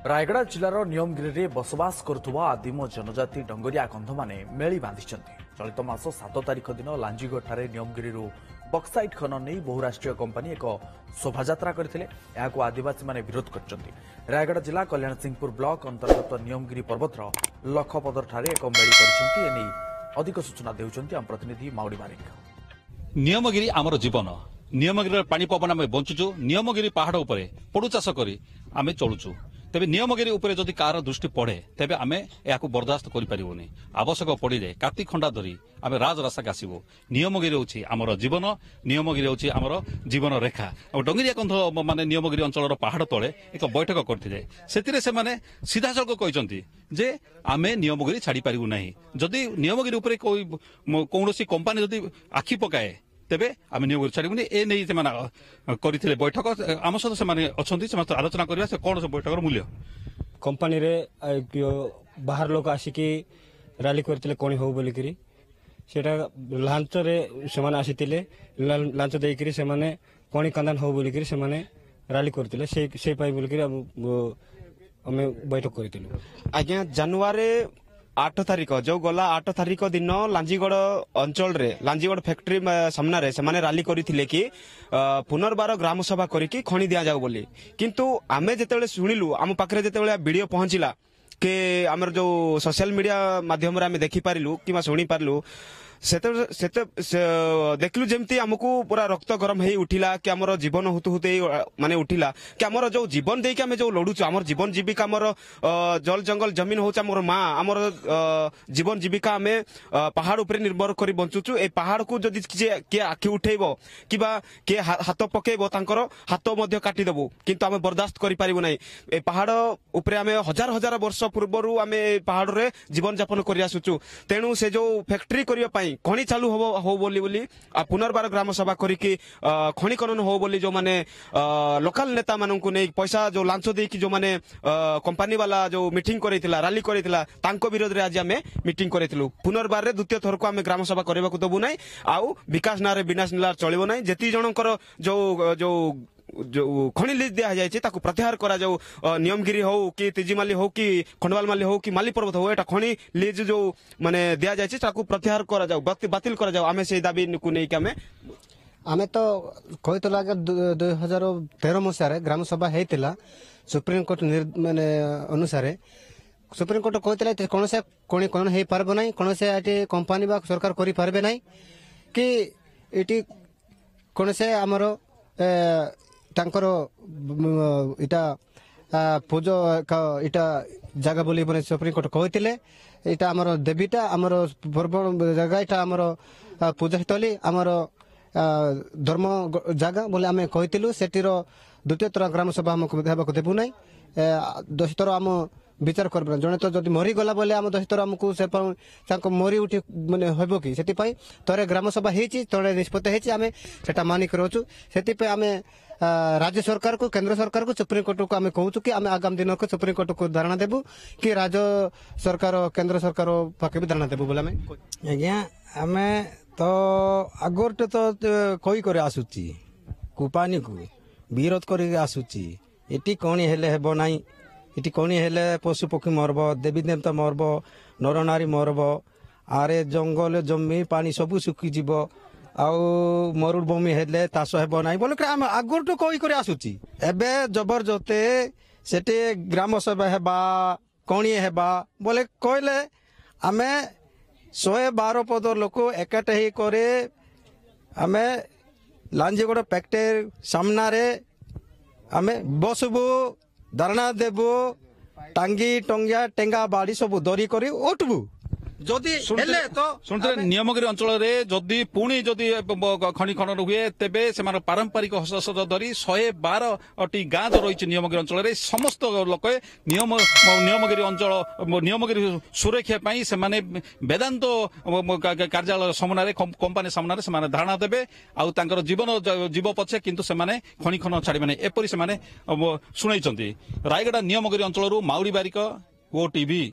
रायगड़ा जिलार नियमगिरी बसवास करुवा आदिम जनजाति डंगरिया कंध माने मेली बांधिଛନ୍ତି। चलित मास 7 तारिख दिन लांजीगढ़ नियमगिरी बक्साइट खनन नहीं बहुराष्ट्रीय कंपानी एक शोभायात्रा करते आदिवासी माने विरोध करछंती। रायगड़ा जिला कल्याण सिंहपुर ब्लॉक अंतर्गत नियमगिरी पर्वतर लखपदर ठारे एक मेली करछंती। एने अधिक सूचना देउछंती आम प्रतिनिधि माउडी मारिक। नियमगिरी आमर जीवन नियमगिरी पानी पवन आम बंचुचु नियमगिरी पहाड़ उपरे पड़ू चाष करी आम चलुचु तेबे नियमगिरी उपरे जदि कार दृष्टि पड़े तेबे आमे याकु बर्दाश्त करि परिबोनी। आवश्यक पड़े काती खंडा धरी आमे राजरास्ता आसबू। नियमगिरी होछि आमर जीवन नियमगिरी होछि आमर जीवन रेखा। डंगरिया कंध माने नियमगिरी अंचल पहाड़ तले एक बैठक करथिले सेतिरे से माने सीधा सड़क कहचंती जे आमे नियमगिरी छाड़ी परिबु नाही। जदि नियमगिरी उपरे कोनोसी कंपनी जदि आखि पकाए तेबे आम नियम छाड़बूनी ए नहीं करते बैठक आम सहित से आलोचना करवा से कौन बैठक मूल्य कंपनी रे बाहर लोक आसिकी रैली करते कौन हो बोलिकी सेटा लांच रे सेमाने आसीतिले लांच देइकरी सेमाने कौन कांदान हो बोलिकी सेमाने रैली करते से पाई बोलिकी आमे बैठक करथिलु। आज्ञा जनवरी 8 तारिख जो गला 8 तारिख दिन लांजीगढ़ अंचल रे लांजीगढ़ फैक्ट्री सामने से माने रैली करथिले कि पुनर्बार ग्राम सभा करिकी खणी दिया जाऊ बोली। किंतु आमे जेतेबेले सुनिलु आम पाखरे जेतेबेले वीडियो पहुंचिला के आमर जो सोशल मीडिया माध्यम रे आमे देखि पारिलु किमा सुनी पारिलु देखलु जमती आमको पूरा रक्त गरम हे उठिला कि आमर जीवन हुतु हुते माने उठिला कि आमर जो जीवन देके आमे जो लडुचु आमर जीवन जीविका आमर जल जंगल जमीन होच आमर मां आमर जीवन जीविका आमे पहाड़ ऊपर निर्भर करी बंचुचु। ए पहाड़ को जदि के आखि उठेबो किबा के हाथ पकेबो तांकर हाथ मध्य काटी देबो किंतु आमे बर्दाश्त करि पारिबो नै। ए पहाड़ ऊपर आमे हजार हजार वर्ष पूर्वरु आमे पहाड़ रे जीवन यापन करि आसुचु। तेनु से जो फैक्ट्री करिया पाई खणी चालू हो बोली पुनर्बार ग्राम सभा करिकी खणी खनन हो बोली जो माने लोकल नेता माननकु नै पैसा जो लांच देकी जो माने कंपनी वाला जो मीटिंग करैतिला रैली करैतिला तांको विरोध रे आज आमे मीटिंग करैतिलु। पुनर्बार रे द्वितीय थर को आमे ग्राम सभा करबाकू दबु नै आउ विकास नारे विनाश नार चलिबो नै। जेती जनकर जो जो जो खणी लीज दिया जाए ताकू प्रत्याहार करा जाऊ। नियमगिरी हो कि तिजिमाली हो कि खंडवाल माली हो कि माली पर्वत हो एटा खणी लीज जो माने दिया जाए ताकू प्रत्याहार करा जाऊ बातिल करा जाऊ। आमे से दाबी को नै कि आमे तो कहतला 2013 मसिया ग्राम सभा हेतिला सुप्रीम कोर्ट माने अनुसार सुप्रीम कोर्ट कहतला कोन से कोन हे पारबो नै कोन से आटे कंपनी बा सरकार करि पारबे नै कि एटी कोन से हमरो तांकर इटा पूजो इटा जगह बोली बने सुप्रीम कोर्ट कहते इटा आमर देवीटा आमर पर्व जगह इटा आमर पूजा स्थली आमर धर्म जगह बोले आम कहलु सेठीर द्वितीय थर ग्राम सभा आमको देबू ना 10 थर आम विचार कर जड़े तो जब मरीगला बोले आम 10 थर आमको से मरी उठी माने हम कि से थे ग्राम सभा होते निष्पत्ति आम से मानिक रोचु से आम राज्य सरकार को केंद्र सरकार को सुप्रीम कोर्ट को आम कहूँ कि आम आगामी दिन को सुप्रीम कोर्ट को धारणा देबू कि राज्य सरकार केंद्र सरकार पाखे भी धारणा देबू बोले आज्ञा आम तो आगरटे तो कई कर आसुची कुपानी को विरोध कर आसुची एटी कणी हेले हेबो नाही एटी कणी हेले पशु पक्षी मरब देवी देवता मरब नर नारी मरब आरे जंगल जमी पानी सबू सुखी जीव आउ मरुभूमि हेले तास हेबो नाही बोले आम आगरटू कई कर आसुची एबे जबरदस्ते सेटे ग्राम सभा हेबा कणी हेबा बोले कहले आमे 112 पद लोक एकाठ ही करे आमे लांजीगढ़ फैक्ट्री सामने आमे बसबू धारणा देबू टांगी टंगिया टेंगा बाड़ी सब दरी करी उठबू जदि नियमगिरी अंचल जदि पुणी जदि खनि खनन हुए तेबे से पारंपरिक हस्तक्षेप धरी 112 टी गाँ जो रही नियमगिरी अंचल समस्त लोक नियमगिरी अंचल नियमगिरी सुरक्षा से वेदांत कार्यालय सामने कंपानी सामने से धारणा देवे आउर जीवन जीव पछे किंतु से खनि खनन छाड़े एपरी से शुणाई रायगड़ा नियमगिरी अंचल माउड़ी बारिक ओटीवी।